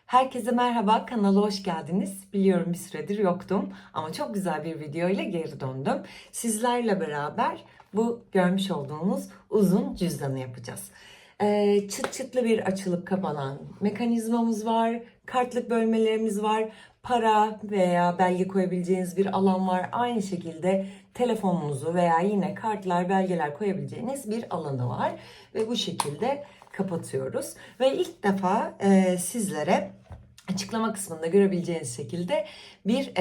Herkese merhaba, kanala hoş geldiniz. Biliyorum bir süredir yoktum ama çok güzel bir video ile geri döndüm. Sizlerle beraber bu görmüş olduğunuz uzun cüzdanı yapacağız. Çıt çıtlı bir açılıp kapanan mekanizmamız var, kartlık bölmelerimiz var, para veya belge koyabileceğiniz bir alan var. Aynı şekilde telefonunuzu veya yine kartlar, belgeler koyabileceğiniz bir alanı var ve bu şekilde kapatıyoruz. Ve ilk defa sizlere açıklama kısmında görebileceğiniz şekilde bir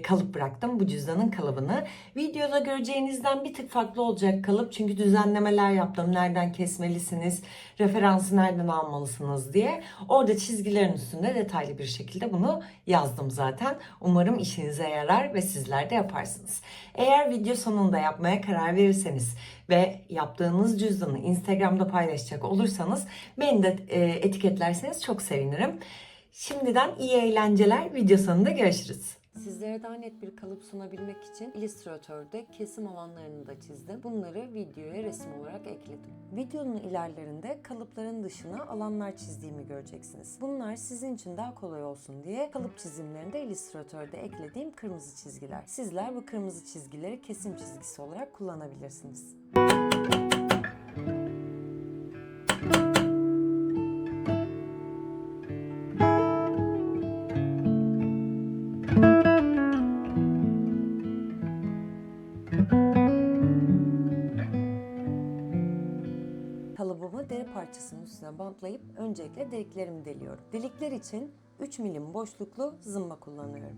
kalıp bıraktım. Bu cüzdanın kalıbını. Videoda göreceğinizden bir tık farklı olacak kalıp. Çünkü düzenlemeler yaptım. Nereden kesmelisiniz, referansı nereden almalısınız diye. Orada çizgilerin üstünde detaylı bir şekilde bunu yazdım zaten. Umarım işinize yarar ve sizler de yaparsınız. Eğer video sonunda yapmaya karar verirseniz ve yaptığınız cüzdanı Instagram'da paylaşacak olursanız beni de etiketlerseniz çok sevinirim. Şimdiden iyi eğlenceler. Video sonunda görüşürüz. Sizlere daha net bir kalıp sunabilmek için Illustrator'da kesim alanlarını da çizdim. Bunları videoya resim olarak ekledim. Videonun ilerlerinde kalıpların dışına alanlar çizdiğimi göreceksiniz. Bunlar sizin için daha kolay olsun diye kalıp çizimlerinde Illustrator'da eklediğim kırmızı çizgiler. Sizler bu kırmızı çizgileri kesim çizgisi olarak kullanabilirsiniz. Kalıbımı deri parçasının üstüne bantlayıp öncelikle deliklerimi deliyorum. Delikler için 3 milim boşluklu zımba kullanıyorum.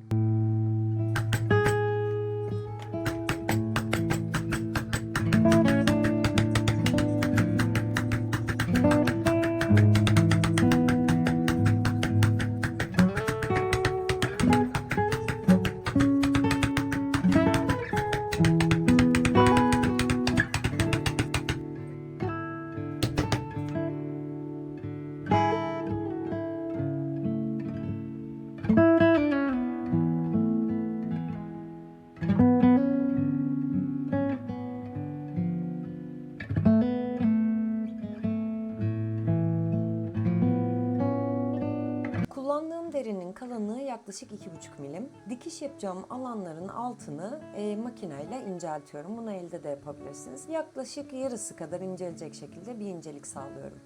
Kullandığım derinin kalınlığı yaklaşık 2,5 milim. Dikiş yapacağım alanların altını makineyle inceltiyorum. Bunu elde de yapabilirsiniz. Yaklaşık yarısı kadar incelecek şekilde bir incelik sağlıyorum.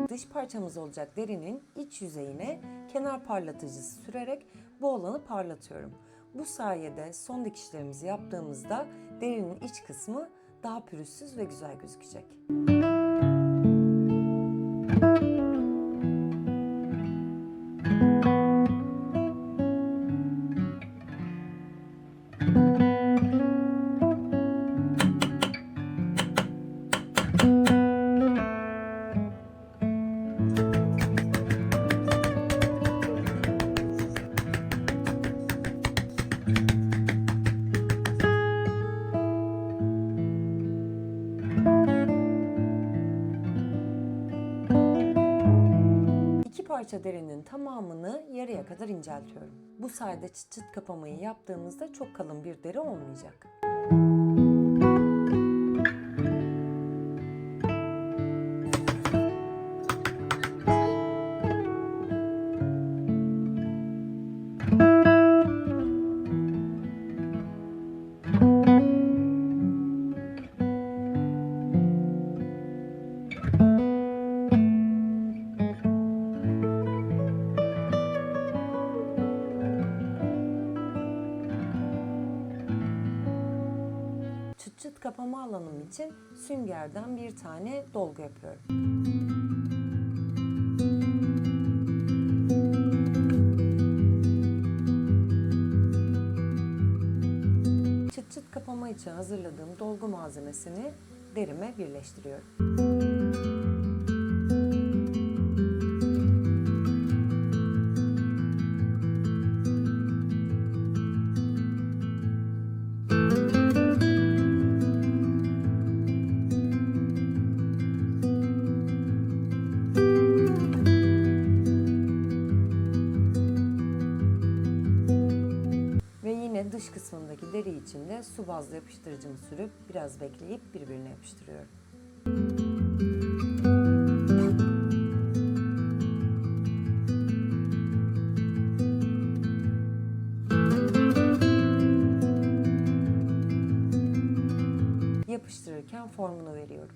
Dış parçamız olacak derinin iç yüzeyine kenar parlatıcısı sürerek bu alanı parlatıyorum. Bu sayede son dikişlerimizi yaptığımızda derinin iç kısmı daha pürüzsüz ve güzel gözükecek. Parça derinin tamamını yarıya kadar inceltiyorum. Bu sayede çıt çıt kapamayı yaptığımızda çok kalın bir deri olmayacak. Çıt çıt kapama alanım için süngerden bir tane dolgu yapıyorum. Çıt çıt kapama için hazırladığım dolgu malzemesini derime birleştiriyorum. Dış kısmındaki deri için de su bazlı yapıştırıcımı sürüp biraz bekleyip birbirine yapıştırıyorum. yapıştırırken formunu veriyorum.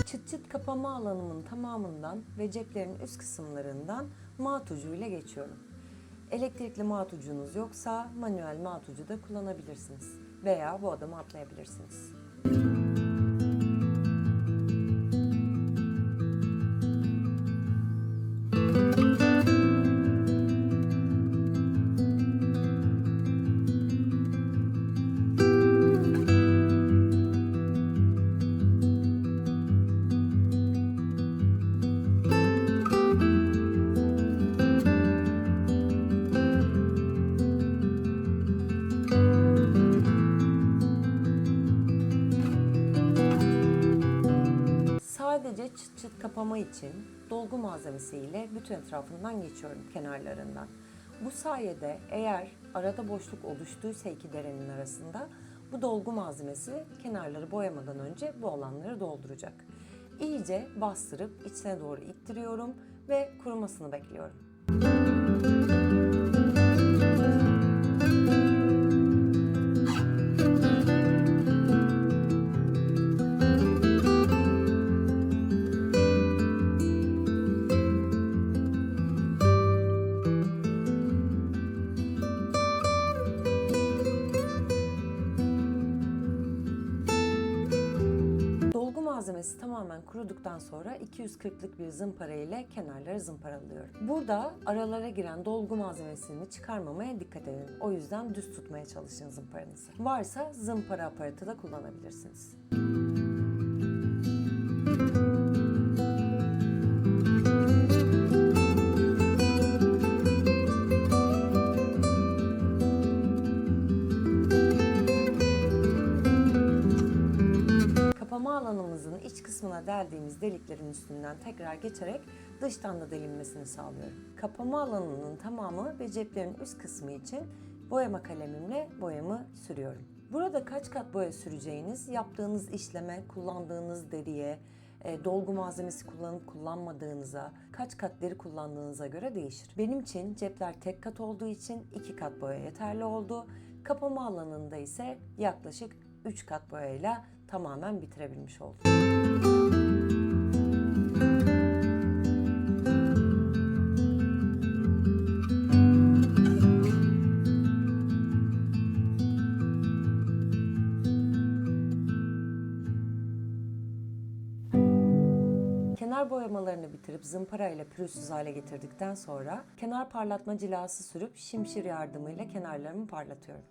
Çıt çıt kapama alanımın tamamından ve ceplerin üst kısımlarından mat ucu ile geçiyorum. Elektrikli mat ucunuz yoksa manuel mat ucu da kullanabilirsiniz veya bu adımı atlayabilirsiniz. Sadece çıt çıt kapama için dolgu malzemesi ile bütün etrafından geçiyorum, kenarlarından. Bu sayede eğer arada boşluk oluştuysa iki derenin arasında bu dolgu malzemesi kenarları boyamadan önce bu alanları dolduracak. İyice bastırıp içine doğru ittiriyorum ve kurumasını bekliyorum. Malzemesi tamamen kuruduktan sonra 240'lık bir zımpara ile kenarları zımparalıyorum. Burada aralara giren dolgu malzemesini çıkarmamaya dikkat edin. O yüzden düz tutmaya çalışın zımparanızı. Varsa zımpara aparatı da kullanabilirsiniz. Kapama alanımızın iç kısmına deldiğimiz deliklerin üstünden tekrar geçerek dıştan da delinmesini sağlıyorum. Kapama alanının tamamı ve ceplerin üst kısmı için boyama kalemimle boyamı sürüyorum. Burada kaç kat boya süreceğiniz, yaptığınız işleme, kullandığınız deriye, dolgu malzemesi kullanıp kullanmadığınıza, kaç kat deri kullandığınıza göre değişir. Benim için cepler tek kat olduğu için 2 kat boya yeterli oldu. Kapama alanında ise yaklaşık 3 kat boyayla tamamen bitirebilmiş oldum. Kenar boyamalarını bitirip zımpara ile pürüzsüz hale getirdikten sonra kenar parlatma cilası sürüp şimşir yardımıyla kenarlarımı parlatıyorum.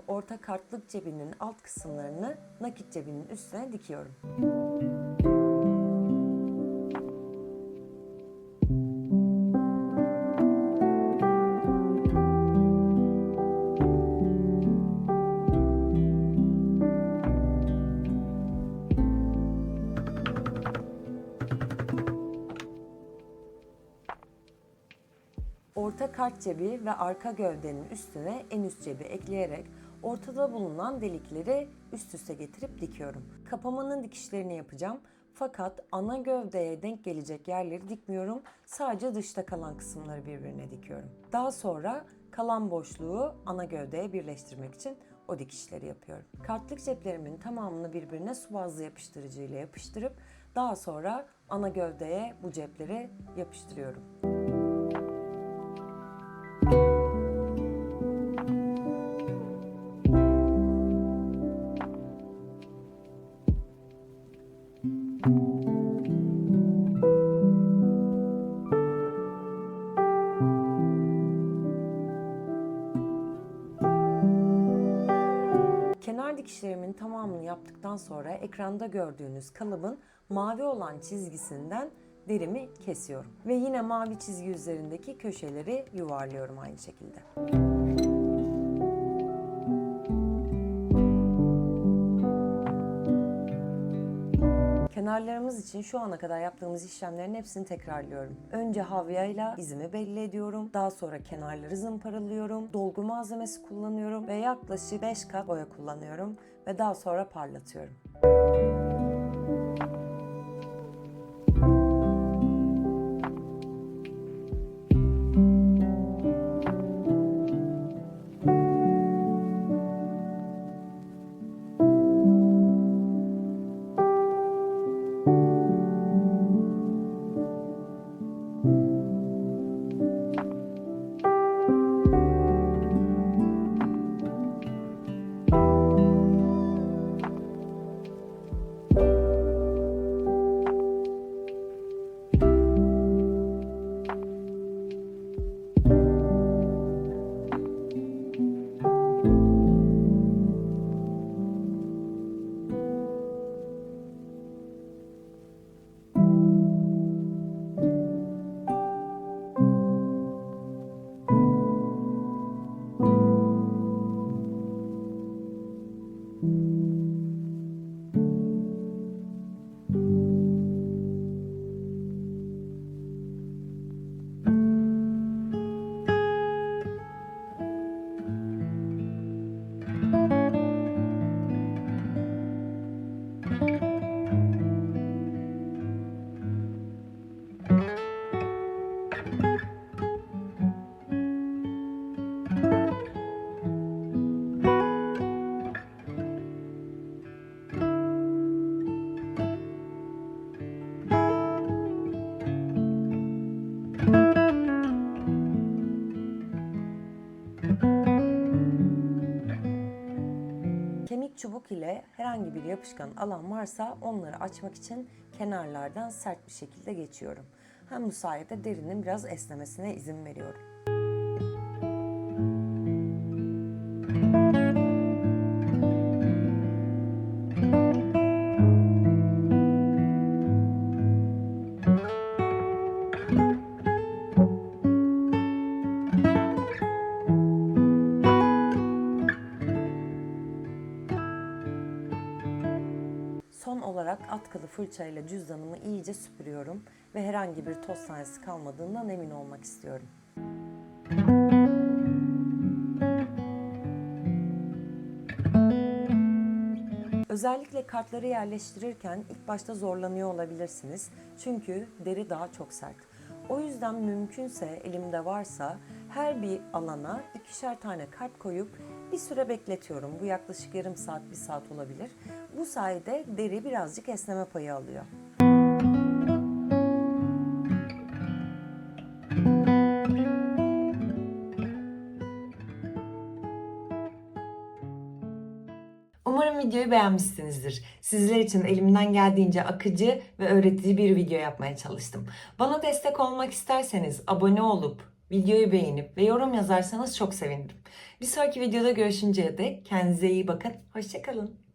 Orta kartlık cebinin alt kısımlarını nakit cebinin üstüne dikiyorum. Orta kart cebi ve arka gövdenin üstüne en üst cebi ekleyerek ortada bulunan delikleri üst üste getirip dikiyorum. Kapamanın dikişlerini yapacağım. Fakat ana gövdeye denk gelecek yerleri dikmiyorum. Sadece dışta kalan kısımları birbirine dikiyorum. Daha sonra kalan boşluğu ana gövdeye birleştirmek için o dikişleri yapıyorum. Kartlık ceplerimin tamamını birbirine su bazlı yapıştırıcı ile yapıştırıp daha sonra ana gövdeye bu cepleri yapıştırıyorum. Kenar dikişlerimin tamamını yaptıktan sonra ekranda gördüğünüz kalıbın mavi olan çizgisinden derimi kesiyorum. Ve yine mavi çizgi üzerindeki köşeleri yuvarlıyorum aynı şekilde. Kenarlarımız için şu ana kadar yaptığımız işlemlerin hepsini tekrarlıyorum. Önce havyayla izimi belli ediyorum. Daha sonra kenarları zımparalıyorum. Dolgu malzemesi kullanıyorum ve yaklaşık 5 kat boya kullanıyorum ve daha sonra parlatıyorum. Kemik çubuk ile herhangi bir yapışkan alan varsa onları açmak için kenarlardan sert bir şekilde geçiyorum. Hem bu sayede derinin biraz esnemesine izin veriyorum. Son olarak atkılı fırçayla cüzdanımı iyice süpürüyorum ve herhangi bir toz tanesi kalmadığından emin olmak istiyorum. Özellikle kartları yerleştirirken ilk başta zorlanıyor olabilirsiniz. Çünkü deri daha çok sert. O yüzden mümkünse elimde varsa her bir alana 2'şer tane kart koyup bir süre bekletiyorum. Bu yaklaşık yarım saat, 1 saat olabilir. Bu sayede deri birazcık esneme payı alıyor. Umarım videoyu beğenmişsinizdir. Sizler için elimden geldiğince akıcı ve öğretici bir video yapmaya çalıştım. Bana destek olmak isterseniz abone olup, videoyu beğenip ve yorum yazarsanız çok sevinirim. Bir sonraki videoda görüşünceye dek kendinize iyi bakın. Hoşça kalın.